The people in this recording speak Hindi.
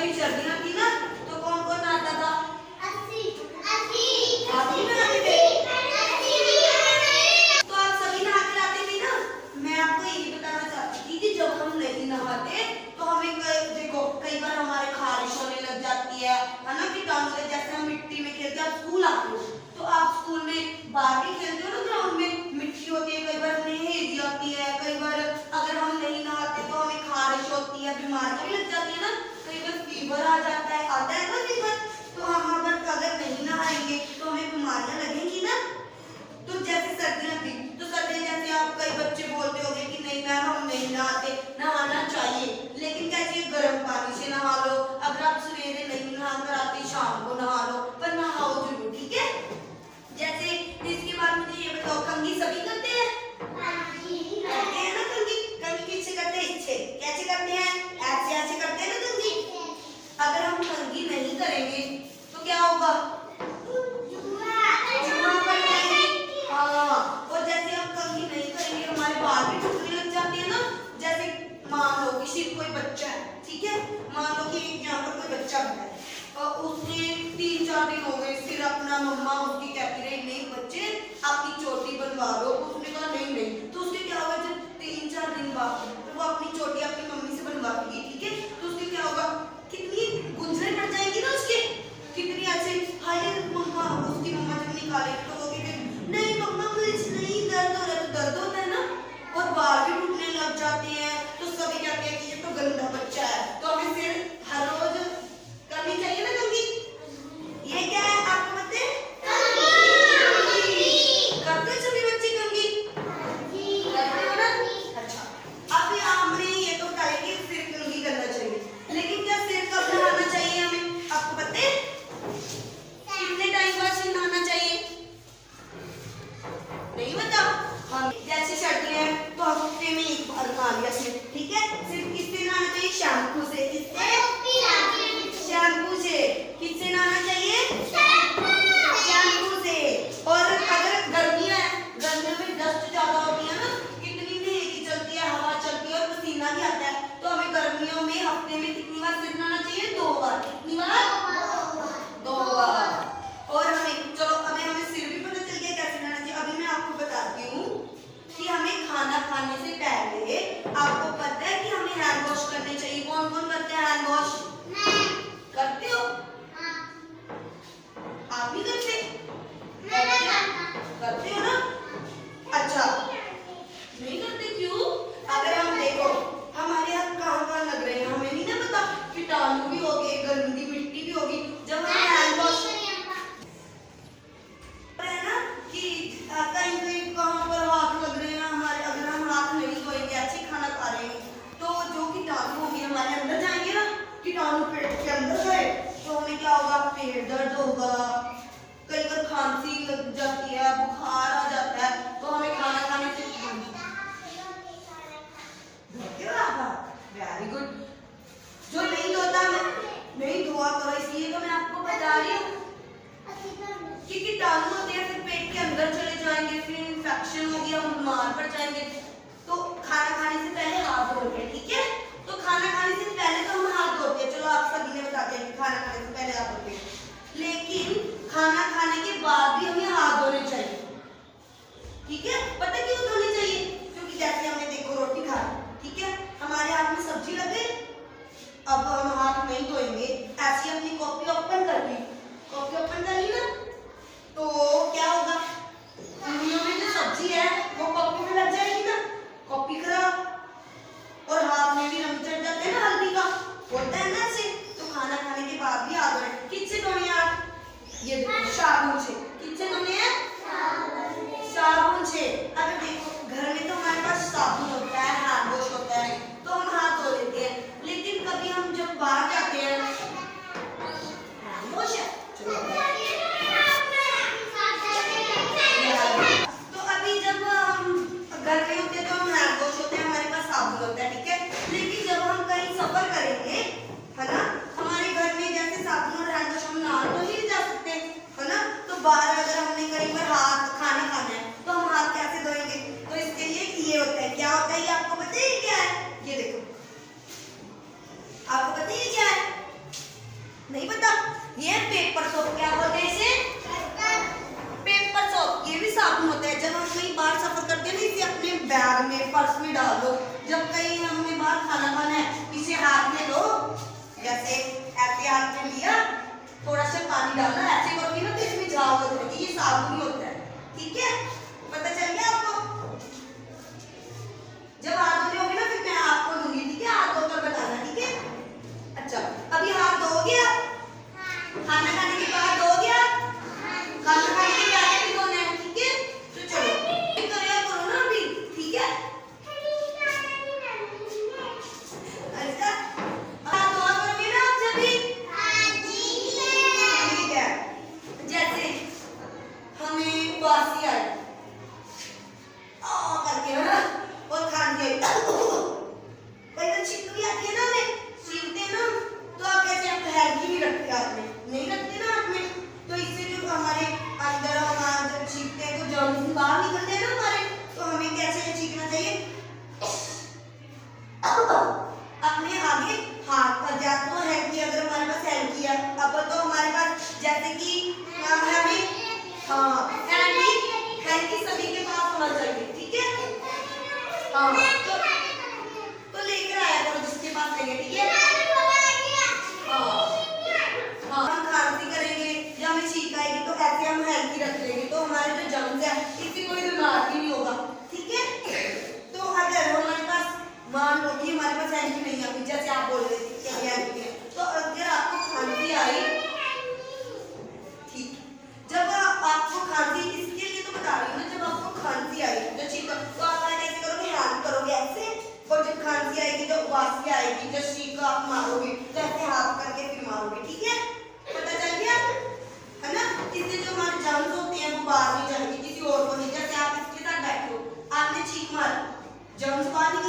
कभी सर्दियां थी ना तो कौन कौन नहाता था? आप भी नहाते थे? तो आप सभी नहा के आते थे ना। मैं आपको यही बताना चाहती थी कि जब हम नहीं नहाते तो हमें देखो कई बार हमारे खारिश होने लग जाती है ना, कीटाणु से। जैसे हम मिट्टी में खेलते हैं, आप स्कूल आते हो तो आप स्कूल में बाहर भी खेलते हो ना, ग्राउंड में मिट्टी होती है, कई बार हमें हेजी आती है, कई बार अगर हम नहीं नहाते तो हमें खारिश होती है, बीमारी भी लग जाती है ना, कई बार फीवर आ जाता है, आता है ना फीवर। तो हम अगर नहीं नहाएंगे तो हमें बीमारियां लगेंगी ना। तो जैसे सर्दियां थी तो सर्दियां, जैसे आप कई बच्चे बोलते होंगे कि नहीं मैम हम नहीं नहाते, नहाना चाहिए, लेकिन कैसे गर्म पानी से नहा लो। अगर आप सवेरे नहीं नहा कर आते शाम को नहा लो, पर नहाओ जरूर, ठीक है। जैसे इसके बाद मुझे ये बताओ, कंघी सभी करते हैं? करते हैं ना कंघी। कंघी किससे करते हैं? इससे। कैसे करते हैं? ऐसे ऐसे करते हैं ना कंघी। अगर हम कंघी नहीं करेंगे तो क्या होगा? और जैसे हम कंघी नहीं करेंगे हमारे बाल भी टूटने लग जाते हैं ना। जैसे मान लो कि सिर्फ कोई बच्चा है, ठीक है, मान लो कि यहाँ पर कोई बच्चा है और उसने 3-4 दिन हो गए, फिर अपना मम्मा उसकी कहती रही नहीं बच्चे आपकी चोटी बनवा लो, उसने कहा नहीं नहीं, तो उसके क्या होगा जब 3-4 दिन बाद तो वो अपनी चोटी अपनी मम्मी से बनवाएगी, ठीक है, तो उसके क्या होगा, कितनी गुंजरें पड़ जाएंगी ना उसके, कितनी अच्छे। हाय मम्मा, उसकी मम्मा जब निकालेगी तो वो कहती नहीं मम्मा मुझे नहीं दर्द हो रहा, तो दर्द होता है ना, और बाल भी टूटने लग जाते हैं। तो सभी कहते हैं कि ये तो गंदा बच्चा है, तो हमें फिर हर रोज करनी चाहिए ना कंघी। ये क्या है आपको पता है? करते हैं सभी बच्चे कंघी? करते हो ना? अच्छा, अब हमने ये तो बताया कि सिर कंघी करना चाहिए, लेकिन क्या सिर कब नहाना चाहिए हमें, आपको पता है? कितने टाइम बाद सिर नहाना चाहिए? नहीं बता। हाँ, जैसे सर्दियां हैं तो हफ्ते में एक बार नहा लिया सिर, ठीक है। सिर्फ किससे नहाना चाहिए? शैम्पू से। किससे? शैम्पू से। किससे नहाना चाहिए? शैम्पू से। और अगर गर्मियां हैं, गर्मियों में डस्ट ज्यादा होती है ना, कितनी भी चलती है, हवा चलती है और पसीना भी आता है, तो हमें गर्मियों में हफ्ते में कितनी बार सिर नहाना चाहिए? 2 बार। कितनी बार? 2 बार। और हमें चलो हमें सिर भी पता चल गया कैसे नहाना चाहिए। अभी मैं आपको बताती हूँ कि हमें खाना खाने से पहले आपको पता है कि हमें हैंड वॉश करने चाहिए। कौन कौन करते हैं हैंड वॉश? करते हो? आप भी करते? करते हो ना? अच्छा, नहीं करते क्यों? अगर हम देखो हमारे हाथ कहाँ लग रहे हैं हमें नहीं ना पता, कीटाणु भी हो गए, गंदी मिट्टी भी होगी। जब हम हैंड वॉश है ना कि कहीं कहीं कहाँ पर हाथ लग रहे हैं हमारे, अगर हम हाथ नहीं धोएंगे ऐसे खाना खा रहे हैं तो जो कीटाणु होंगे हमारे अंदर जाएंगे ना, कीटाणु पेट के अंदर गए तो हमें क्या होगा? पेट दर्द होगा, कई बार खांसी लग जाती है, बुखार आ जाता है, तो हमें खाना खाने से वेरी गुड। जो नहीं धोता नहीं धोआ करो, इसलिए तो मैं आपको बता रही हूँ कि कीटाणु होते हैं फिर पेट के अंदर चले जाएंगे, फिर इंफेक्शन हो गया, हम बीमार पड़ जाएंगे। तो खाना खाने से पहले हाथ धोते हैं, ठीक है। तो खाना खाने से पहले तो हम हाथ धोते हैं, चलो आप सभी ने बताते हैं कि खाना खाने से पहले हाथ धोते हैं, लेकिन खाना खाने के बाद भी हमें हाथ धोने चाहिए, ठीक है। पता क्यों धोने चाहिए? क्योंकि जैसे हमने देखो रोटी खा, ठीक है, हमारे हाथ में सब्जी लग गई, अब हम हाथ नहीं धोएंगे, ऐसी अपनी कॉपी ओपन कर ली, कॉपी ओपन कर ली ना, तो क्या होगा? उंगलियों में जो सब्जी है वो कॉपी में लग जाएगी ना, कॉपी खराब, और हाथ में भी रंग चढ़ जाते हैं ना हल्दी का, होता है ना ऐसे। तो खाना खाने के बाद भी हाथ धोने, किससे धोने हाथ? ये देखो साबुन से। किससे धोने हैं? साबुन से। अगर देखो घर में तो हमारे पास साबुन होता है, हैंड वॉश होता है, तो हम हाथ धो लेते हैं, लेकिन कभी हम जब बाहर जाते हैं हाँ तो लेकर आया करो जिसके पास रहेंगे, ठीक है। हाँ हाँ, हम खांसी करेंगे या हमें छींक आएगी तो ऐसे हम हेल्थी रख लेंगे, तो हमारे जो जर्म्स है इससे कोई बीमार भी नहीं होगा, ठीक है। तो अगर हमारे पास मान लो कि हमारे पास एंटी नहीं है, जैसे आप बोल रहे थे कि एंटी है, तो अगर आपको खांसी आई, ठीक, जब आपको खांसी, इसके लिए तो बता रही हूँ ना, जब आपको खांसी आई जो छींक, तो आप कैसे करोगे, हैंड करोगे ऐसे, और जब खांसी आएगी, जब वासी आएगी, जब छींक आप मारोगे तो ऐसे हाथ करके फिर मारोगे, ठीक है। पता चल गया है ना। इससे जो हमारे जर्म्स होते हैं वो बाहर नहीं जाएंगे किसी और को नहीं, जैसे आप इसके साथ बैठे हो, आपने छींक मारा, जर्म्स बाहर